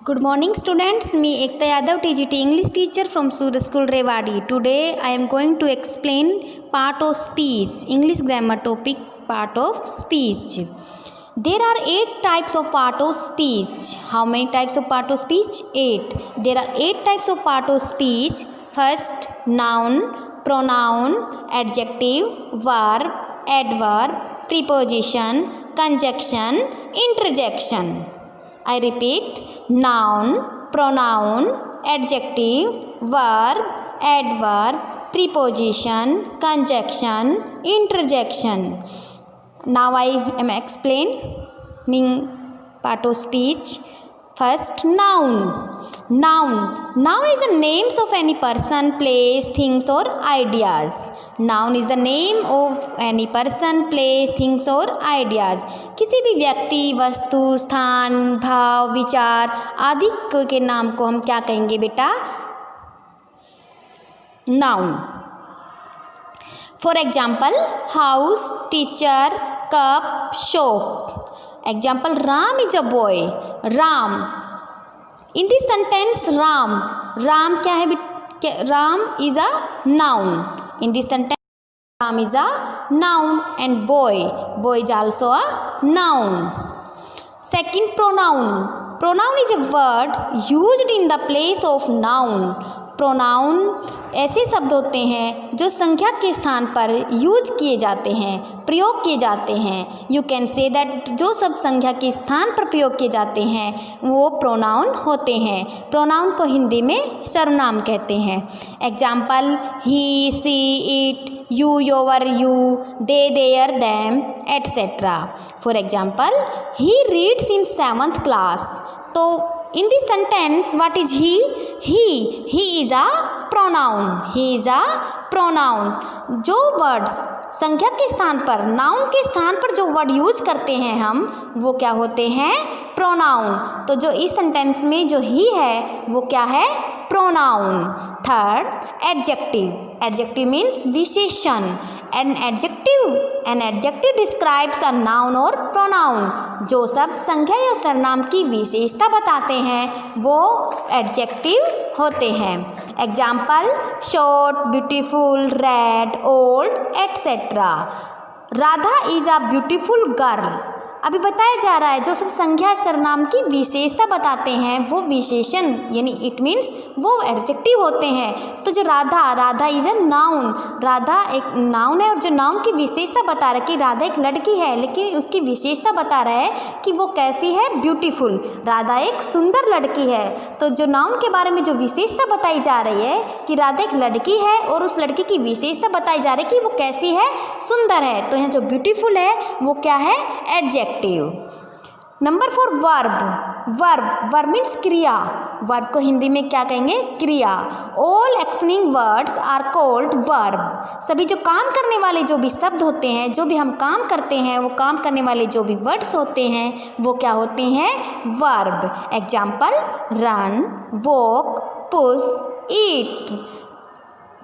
Good morning students, me Ekta Yadav TGT English teacher from Surya School Rewadi. Today I am going to explain part of speech, English grammar topic part of speech. There are 8 types of part of speech. How many types of part of speech? 8. There are 8 types of part of speech. First, noun, pronoun, adjective, verb, adverb, preposition, conjunction, interjection. I repeat, noun, pronoun, adjective, verb, adverb, preposition, conjunction, interjection. Now I am explaining part of speech. First, noun. Noun is the names of any person, place, things or ideas. Noun is the name of any person, place, things or ideas. किसी भी व्यक्ति, वस्तु, स्थान, भाव, विचार आदि के नाम को हम क्या कहेंगे बेटा? Noun. For example, house, teacher, cup, shop. Example, Ram is a boy. Ram. In this sentence, Ram क्या है? Ram is a noun. In this sentence, Ram is a noun and boy is also a noun. Second, pronoun. Pronoun is a word used in the place of noun. Pronoun ऐसे शब्द होते हैं जो संख्या के स्थान पर यूज किए जाते हैं, प्रयोग किए जाते हैं. यू कैन से दैट जो शब्द संख्या के स्थान पर प्रयोग किए जाते हैं वो प्रोनाउन होते हैं. प्रोनाउन को हिंदी में सर्वनाम कहते हैं. Example, he, she, it, you, your, you, they, their, them, etcetera. For example, he reads in 7th class. तो in this sentence, what is he? He is a pronoun. He is a pronoun. जो words संख्या के स्थान पर, noun के स्थान पर जो वर्ड यूज करते हैं हम, वो क्या होते हैं? प्रोनाउन. तो जो इस सेंटेंस में जो ही है वो क्या है? Pronoun. Third, adjective. Adjective means विशेषण. An adjective describes a noun or pronoun. जो शब्द संख्या या सर्वनाम की विशेषता बताते हैं वो एडजेक्टिव होते हैं. Example, short, beautiful, red, old, etcetera. Radha is a beautiful girl. अभी बताया जा रहा है जो सब संख्या सर्वनाम की विशेषता बताते हैं वो विशेषण यानी इट मीन्स वो एडजेक्टिव होते हैं. तो जो Radha is a noun. Radha एक नाउन है और जो नाउन की विशेषता बता रहा है कि राधा एक लड़की है, लेकिन उसकी विशेषता बता रहा है कि वो कैसी है? ब्यूटीफुल. राधा एक सुंदर लड़की है. तो जो नाउन के बारे में जो विशेषता बताई जा रही है कि राधा एक लड़की है और उस लड़की की विशेषता बताई जा रही है कि वो कैसी है? सुंदर है. तो यहाँ जो ब्यूटीफुल है वो क्या है? एडजेक्टिव. नंबर 4, वर्ब मीन्स क्रिया. वर्ब को हिंदी में क्या कहेंगे? क्रिया. All actioning words are called verb. सभी जो काम करने वाले जो भी शब्द होते हैं, जो भी हम काम करते हैं, वो काम करने वाले जो भी वर्ड्स होते हैं वो क्या होते हैं? Verb. Example, run, walk, push, eat.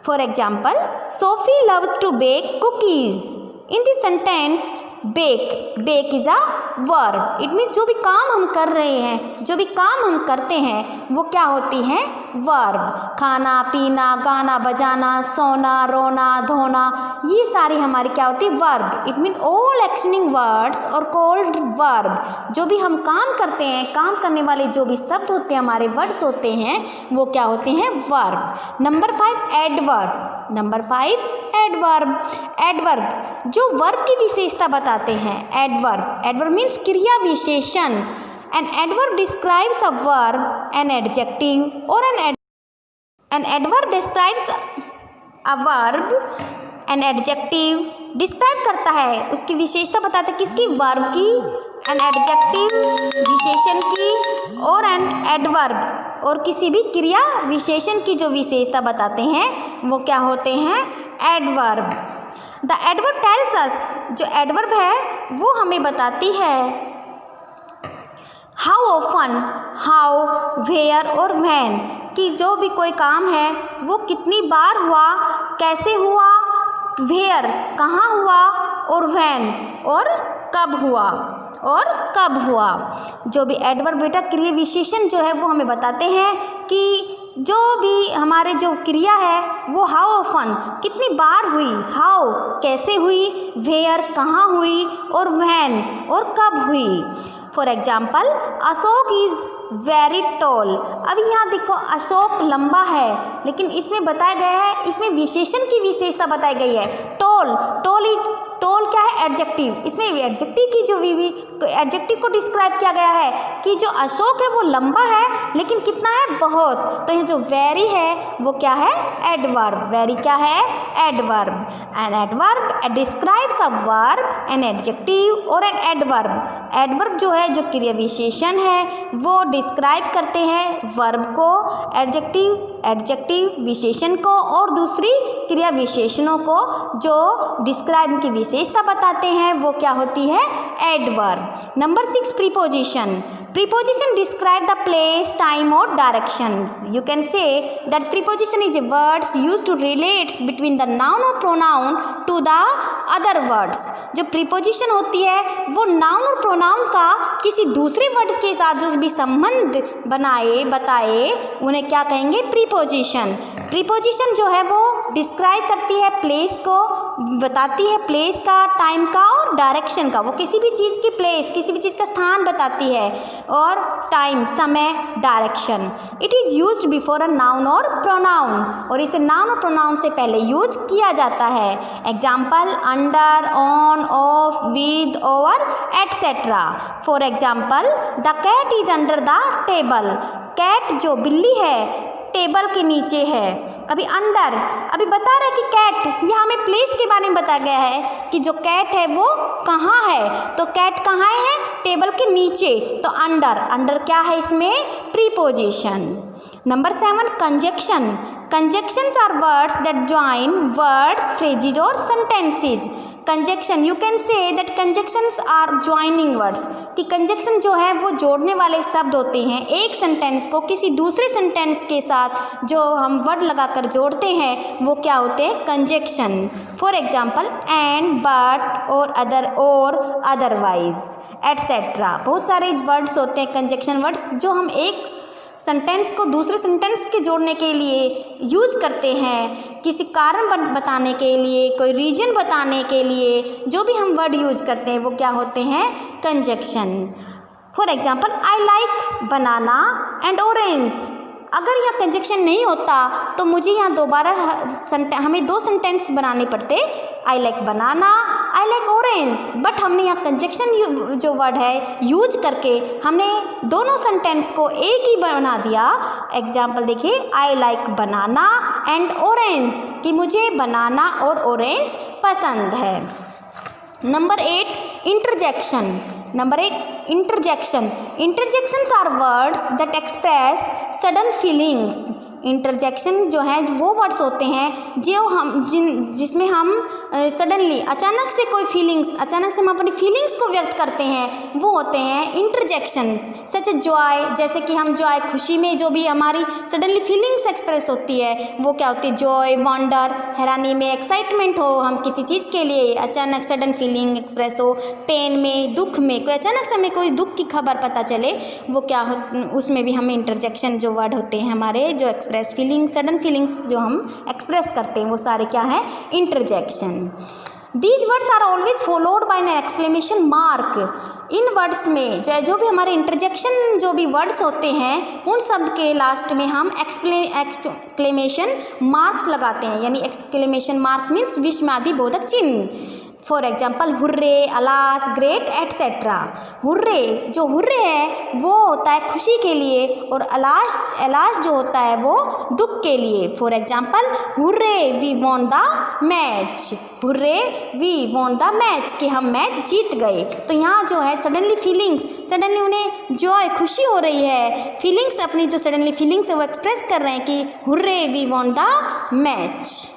For example, Sophie loves to bake cookies. In this sentence, bake is a verb. It means जो भी काम हम कर रहे हैं, जो भी काम हम करते हैं वो क्या होती हैं? वर्ब. खाना, पीना, गाना बजाना, सोना, रोना, धोना, ये सारी हमारी क्या होती है? Verb. It means all actioning words are called verb. जो भी हम काम करते हैं, काम करने वाले जो भी शब्द होते हैं, हमारे वर्ड्स होते हैं वो क्या होते हैं? वर्ब. Number 5, adverb. एडवर्ब जो वर्ब की विशेषता बताते हैं. एडवर्ब मीन्स क्रिया विशेषण. An adverb describes a verb, an adjective or an adverb describes a verb, an adjective describe करता है, उसकी विशेषता बताता है किसकी? वर्ब की, an adjective विशेषण की और an adverb और किसी भी क्रिया विशेषण की जो विशेषता बताते हैं वो क्या होते हैं? Adverb. The adverb tells us. जो एडवर्ब है वो हमें बताती है हाउ ऑफन, हाउ, वेयर और व्हेन कि जो भी कोई काम है वो कितनी बार हुआ, कैसे हुआ, वेयर कहाँ हुआ और व्हेन और कब हुआ. और कब हुआ। जो भी एडवर्ब बेटा क्रिया विशेषण जो है वो हमें बताते हैं कि जो भी हमारे जो क्रिया है वो हाउ ऑफन कितनी बार हुई, हाउ कैसे हुई, वेयर कहाँ हुई, और व्हेन और कब हुई। For example Ashok is very tall. अभी यहाँ देखो अशोक लंबा है, लेकिन इसमें बताया गया है, इसमें विशेषण की विशेषता बताई गई है। टॉल, टॉल क्या है, एडजेक्टिव। इसमें एडजेक्टिव की जो एडजेक्टिव को डिस्क्राइब किया गया है कि जो अशोक है वो लंबा है, लेकिन कितना है, बहुत। तो ये जो वेरी है वो क्या है, एडवर्ब। वेरी क्या है, adverb. An adverb describes a verb, an adjective और एन एडवर्ब। एडवर्ब जो है जो क्रिया विशेषण है वो डिस्क्राइब करते हैं वर्ब को, एडजेक्टिव विशेषण को, और दूसरी क्रिया विशेषणों को जो डिस्क्राइब की विशेषता बताते हैं वो क्या होती है, adverb. Number 6 preposition. Preposition describe the place, time or directions. You can say that preposition is a words used to relate between the noun or pronoun to the other words. जो preposition होती है वो noun और pronoun का किसी दूसरे word के साथ जो भी संबंध बताए उन्हें क्या कहेंगे, preposition. प्रीपोजिशन जो है वो डिस्क्राइब करती है प्लेस को, बताती है प्लेस का, टाइम का और डायरेक्शन का। वो किसी भी चीज़ की प्लेस, किसी भी चीज़ का स्थान बताती है, और टाइम समय, direction. It is used before a noun और प्रोनाउन, और इसे नाउन और प्रोनाउन से पहले यूज किया जाता है। Example under, on, off, with, over etcetera. For example the cat is under the table. Cat जो बिल्ली है टेबल के नीचे है। अभी अंडर, अभी बता रहा है कि कैट, यह हमें प्लेस के बारे में बताया गया है कि जो कैट है वो कहाँ है, तो कैट कहाँ है, टेबल के नीचे, तो अंडर। अंडर क्या है इसमें, preposition. Number 7 conjunction. Conjunctions are words that join words, phrases और sentences. Conjunction, you can say that conjunctions are joining words, कि कंजक्शन जो है वो जोड़ने वाले शब्द होते हैं। एक सेंटेंस को किसी दूसरे सेंटेंस के साथ जो हम वर्ड लगाकर जोड़ते हैं वो क्या होते हैं, conjunction. For example and, but, और अदर, और अदरवाइज एटसेट्रा। बहुत सारे वर्ड्स होते हैं कंजक्शन वर्ड्स जो हम एक सेंटेंस को दूसरे सेंटेंस के जोड़ने के लिए यूज करते हैं, किसी कारण बताने के लिए, कोई रीजन बताने के लिए जो भी हम वर्ड यूज करते हैं वो क्या होते हैं, conjunction. For example I like banana and orange. अगर यह कंजक्शन नहीं होता तो मुझे यहाँ दोबारा हमें 2 सेंटेंस बनाने पड़ते, आई like banana, I like orange. But हमने यहाँ कंजक्शन जो वर्ड है यूज करके हमने दोनों सेंटेंस को एक ही बना दिया। एग्जाम्पल देखिए, I like banana and orange, कि मुझे बनाना और ऑरेंज पसंद है। Number 8 interjection. Number 8 interjection. Interjections are words that express sudden feelings. Interjection जो है वो वर्ड्स होते हैं जो जिसमें हम सडनली, अचानक से कोई फीलिंग्स, अचानक से हम अपनी फीलिंग्स को व्यक्त करते हैं, वो होते हैं इंटरजेक्शंस। सच जॉय, जैसे कि हम जॉय, खुशी में जो भी हमारी सडनली फीलिंग्स एक्सप्रेस होती है वो क्या होती है, जॉय, वंडर, हैरानी में, एक्साइटमेंट हो, हम किसी चीज़ के लिए अचानक सडन फीलिंग एक्सप्रेस हो, पेन में, दुख में, कोई अचानक से हमें कोई दुख की खबर पता चले, वो क्या हो, उसमें भी हमें इंटरजेक्शन जो वर्ड होते हैं हमारे, जो एक्सप्रेस फीलिंग्स, सडन फीलिंग्स जो हम एक्सप्रेस करते हैं वो सारे क्या है, interjection. These words are always followed by an exclamation mark. इन वर्ड्स में जो भी हमारे इंटरजेक्शन जो भी वर्ड्स होते हैं उन सब के लास्ट में हम एक्सक्लेमेशन मार्क्स लगाते हैं, यानी एक्सक्लेमेशन मार्क्स मीन्स विस्मयादि बोधक चिन्ह। For example hurray, alas, great etcetera. Hurray, जो हुर्रे है वो होता है खुशी के लिए, और अलास जो होता है वो दुख के लिए। For example hurray we won the match. Hurray we won the match, कि हम मैच जीत गए। तो यहाँ जो है सडनली फीलिंग्स, सडनली उन्हें जॉय, खुशी हो रही है, फीलिंग्स अपनी जो सडनली फीलिंग्स है वो एक्सप्रेस कर रहे हैं कि hurray we won the match.